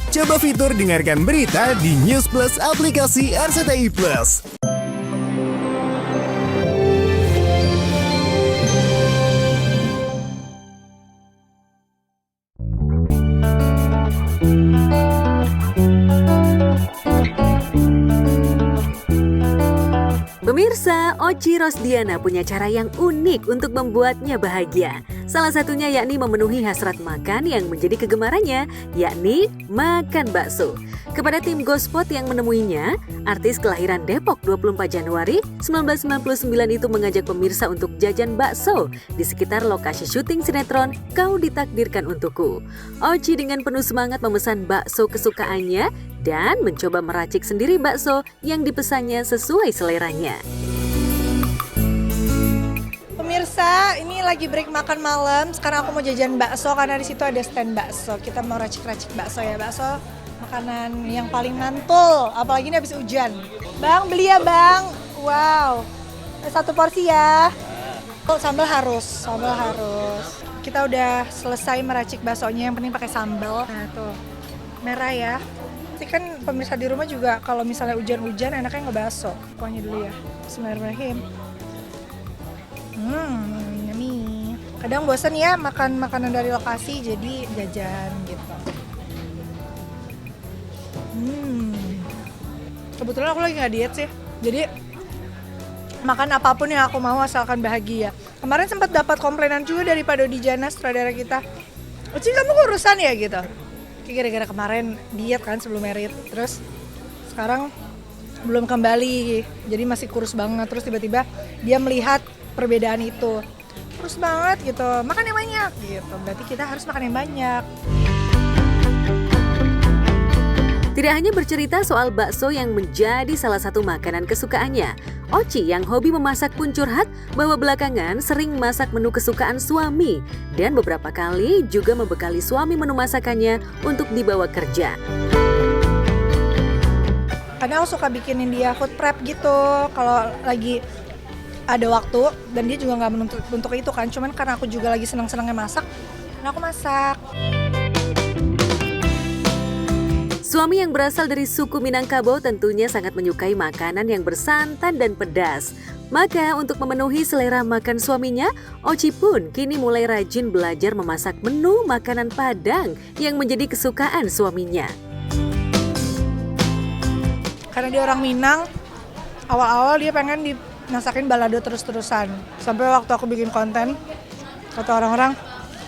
Coba fitur dengarkan berita di News Plus aplikasi RCTI Plus. Pemirsa, Oci Rosdiana punya cara yang unik untuk membuatnya bahagia. Salah satunya yakni memenuhi hasrat makan yang menjadi kegemarannya, yakni makan bakso. Kepada tim Gospot yang menemuinya, artis kelahiran Depok 24 Januari 1999 itu mengajak pemirsa untuk jajan bakso di sekitar lokasi syuting sinetron Kau Ditakdirkan Untukku. Oci dengan penuh semangat memesan bakso kesukaannya dan mencoba meracik sendiri bakso yang dipesannya sesuai seleranya. Pemirsa, ini lagi break makan malam. Sekarang aku mau jajan bakso karena di situ ada stand bakso. Kita mau racik-racik bakso ya. Bakso makanan yang paling mantul, apalagi ini habis hujan. Bang, beli ya bang. Wow, 1 porsi ya. Sambal harus. Kita udah selesai meracik baksonya, yang penting pakai sambal. Nah tuh, merah ya. Nanti kan pemirsa di rumah juga kalau misalnya hujan-hujan enaknya ngebakso. Pokoknya dulu ya. Bismillahirrahmanirrahim. Yummy. Kadang bosan ya makan makanan dari lokasi, jadi jajan gitu. Kebetulan aku lagi nggak diet sih, jadi makan apapun yang aku mau asalkan bahagia. Kemarin sempat dapat komplainan juga dari Pak Dodi Jana, sutradara kita. Uci, kamu kurusan ya gitu. Gara-gara kemarin diet kan sebelum merit, terus sekarang belum kembali, jadi masih kurus banget. Terus tiba-tiba dia melihat perbedaan itu, kurus banget gitu, makan yang banyak gitu. Berarti kita harus makan yang banyak. Tidak hanya bercerita soal bakso yang menjadi salah satu makanan kesukaannya, Oci yang hobi memasak pun curhat bahwa belakangan sering masak menu kesukaan suami dan beberapa kali juga membekali suami menu masakannya untuk dibawa kerja. Karena aku suka bikinin dia food prep gitu kalau lagi ada waktu, dan dia juga nggak menuntut untuk itu kan, cuman karena aku juga lagi senang-senangnya masak, dan aku masak. Suami yang berasal dari suku Minangkabau tentunya sangat menyukai makanan yang bersantan dan pedas. Maka untuk memenuhi selera makan suaminya, Oci pun kini mulai rajin belajar memasak menu makanan Padang yang menjadi kesukaan suaminya. Karena dia orang Minang, awal-awal dia pengen masakin balado terus-terusan. Sampai waktu aku bikin konten, kata orang-orang,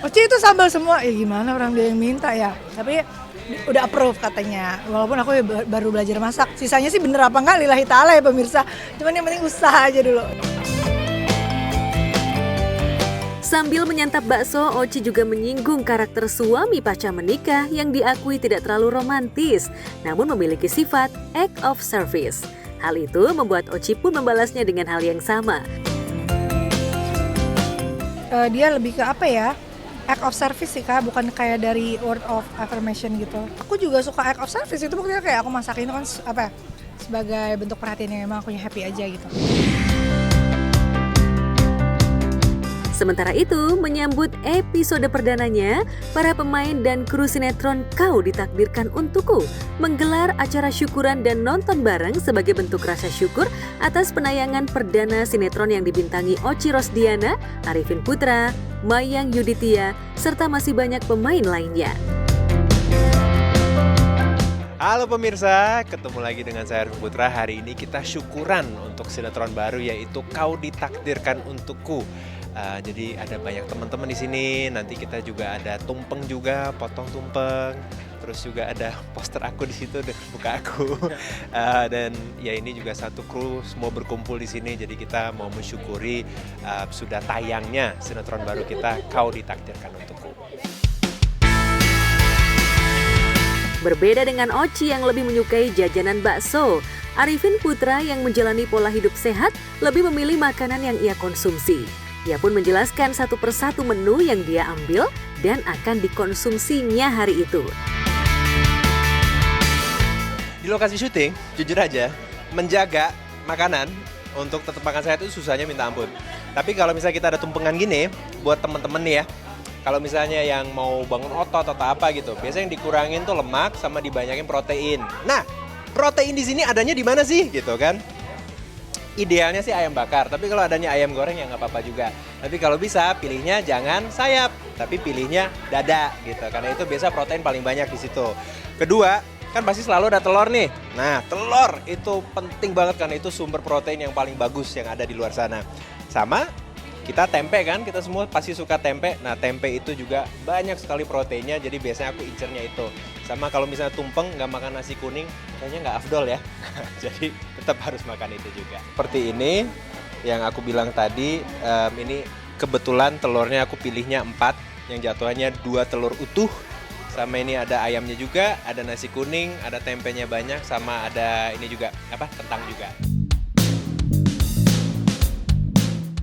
Oci itu sambal semua. Ya gimana, orang dia yang minta ya. Tapi udah approve katanya. Walaupun aku baru belajar masak. Sisanya sih bener apa enggak lillahi ta'ala ya pemirsa. Cuman yang penting usaha aja dulu. Sambil menyantap bakso, Oci juga menyinggung karakter suami pasca menikah yang diakui tidak terlalu romantis, namun memiliki sifat act of service. Hal itu membuat Oci pun membalasnya dengan hal yang sama. Dia lebih ke apa ya? Act of service sih Kak, bukan kayak dari word of affirmation gitu. Aku juga suka act of service, itu buktinya kayak aku masakin itu kan apa ya, sebagai bentuk perhatian yang emang aku happy aja gitu. Sementara itu, menyambut episode perdananya, para pemain dan kru sinetron Kau Ditakdirkan Untukku menggelar acara syukuran dan nonton bareng sebagai bentuk rasa syukur atas penayangan perdana sinetron yang dibintangi Oci Rosdiana, Arifin Putra, Mayang Yuditya, serta masih banyak pemain lainnya. Halo pemirsa, ketemu lagi dengan saya Arifin Putra. Hari ini kita syukuran untuk sinetron baru yaitu Kau Ditakdirkan Untukku. Jadi ada banyak teman-teman di sini. Nanti kita juga ada tumpeng juga, potong tumpeng. Terus juga ada poster aku di situ dengan muka aku. Dan ya ini juga satu kru semua berkumpul di sini. Jadi kita mau mensyukuri sudah tayangnya sinetron baru kita Kau Ditakdirkan Untukku. Berbeda dengan Oci yang lebih menyukai jajanan bakso, Arifin Putra yang menjalani pola hidup sehat lebih memilih makanan yang ia konsumsi. Ia pun menjelaskan satu persatu menu yang dia ambil dan akan dikonsumsinya hari itu. Di lokasi syuting, jujur aja, menjaga makanan untuk tetap makan sehat itu susahnya minta ampun. Tapi kalau misalnya kita ada tumpengan gini, buat teman-teman nih ya, Kalau misalnya yang mau bangun otot atau apa gitu, biasanya yang dikurangin tuh lemak sama dibanyakin protein. Nah, protein di sini adanya di mana sih gitu kan? Idealnya sih ayam bakar, tapi kalau adanya ayam goreng ya nggak apa-apa juga. Tapi kalau bisa pilihnya jangan sayap, tapi pilihnya dada gitu. Karena itu biasa protein paling banyak di situ. Kedua, kan pasti selalu ada telur nih. Nah, telur itu penting banget karena itu sumber protein yang paling bagus yang ada di luar sana. Sama kita tempe kan, kita semua pasti suka tempe. Nah, tempe itu juga banyak sekali proteinnya, jadi biasanya aku incernya itu. Sama kalau misalnya tumpeng, nggak makan nasi kuning, kayaknya nggak afdol ya. Jadi tetap harus makan itu juga. Seperti ini, yang aku bilang tadi, ini kebetulan telurnya aku pilihnya 4, yang jatuhannya 2 telur utuh. Sama ini ada ayamnya juga, ada nasi kuning, ada tempenya banyak, sama ada ini juga, kentang juga.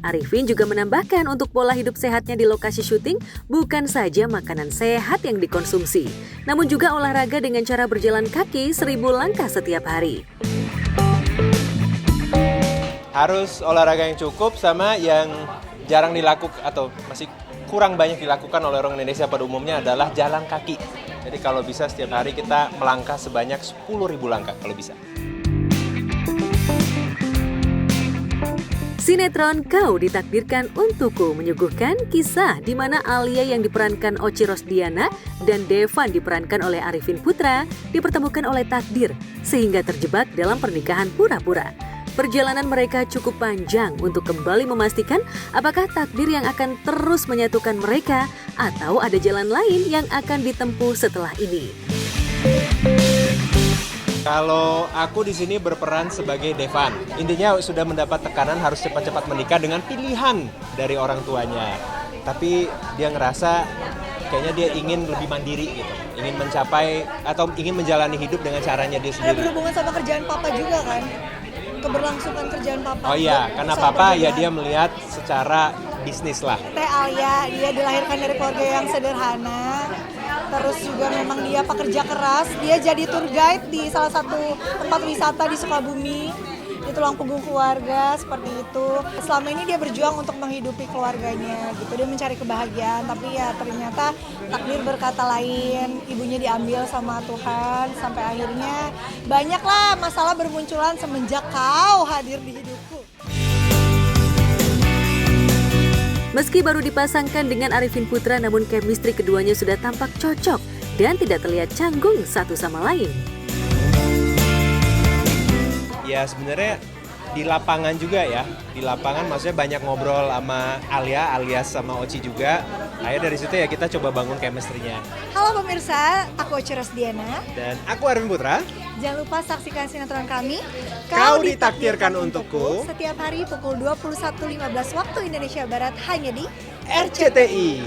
Arifin juga menambahkan untuk pola hidup sehatnya di lokasi syuting bukan saja makanan sehat yang dikonsumsi, namun juga olahraga dengan cara berjalan kaki 1000 langkah setiap hari. Harus olahraga yang cukup sama yang jarang dilakukan atau masih kurang banyak dilakukan oleh orang Indonesia pada umumnya adalah jalan kaki. Jadi kalau bisa setiap hari kita melangkah sebanyak 10.000 langkah kalau bisa. Sinetron Kau Ditakdirkan Untukku menyuguhkan kisah di mana Alia yang diperankan Oci Rosdiana dan Devan diperankan oleh Arifin Putra dipertemukan oleh takdir sehingga terjebak dalam pernikahan pura-pura. Perjalanan mereka cukup panjang untuk kembali memastikan apakah takdir yang akan terus menyatukan mereka atau ada jalan lain yang akan ditempuh setelah ini. Kalau aku di sini berperan sebagai Devan, intinya sudah mendapat tekanan harus cepat-cepat menikah dengan pilihan dari orang tuanya. Tapi dia ngerasa kayaknya dia ingin lebih mandiri gitu, ingin mencapai atau ingin menjalani hidup dengan caranya dia Ada sendiri. berhubungan sama kerjaan papa juga kan? Keberlangsungan kerjaan papa. Oh iya, karena papa ya dia melihat secara bisnis lah. Teh Alia, dia dilahirkan dari keluarga yang sederhana. Terus juga memang dia pekerja keras, dia jadi tour guide di salah satu tempat wisata di Sukabumi, di tulang punggung keluarga seperti itu. Selama ini dia berjuang untuk menghidupi keluarganya gitu, dia mencari kebahagiaan, tapi ya ternyata takdir berkata lain, ibunya diambil sama Tuhan, sampai akhirnya banyaklah masalah bermunculan semenjak kau hadir di hidupku. Meski baru dipasangkan dengan Arifin Putra, namun chemistry keduanya sudah tampak cocok dan tidak terlihat canggung satu sama lain. Ya sebenarnya di lapangan juga ya, di lapangan maksudnya banyak ngobrol sama Alia alias sama Oci juga. Akhirnya dari situ ya kita coba bangun chemistry-nya. Halo pemirsa, aku Oci Rosdiana. Dan aku Arifin Putra. Jangan lupa saksikan sinetron kami Kau Ditakdirkan Untukku setiap hari pukul 21.15 waktu Indonesia Barat hanya di RCTI.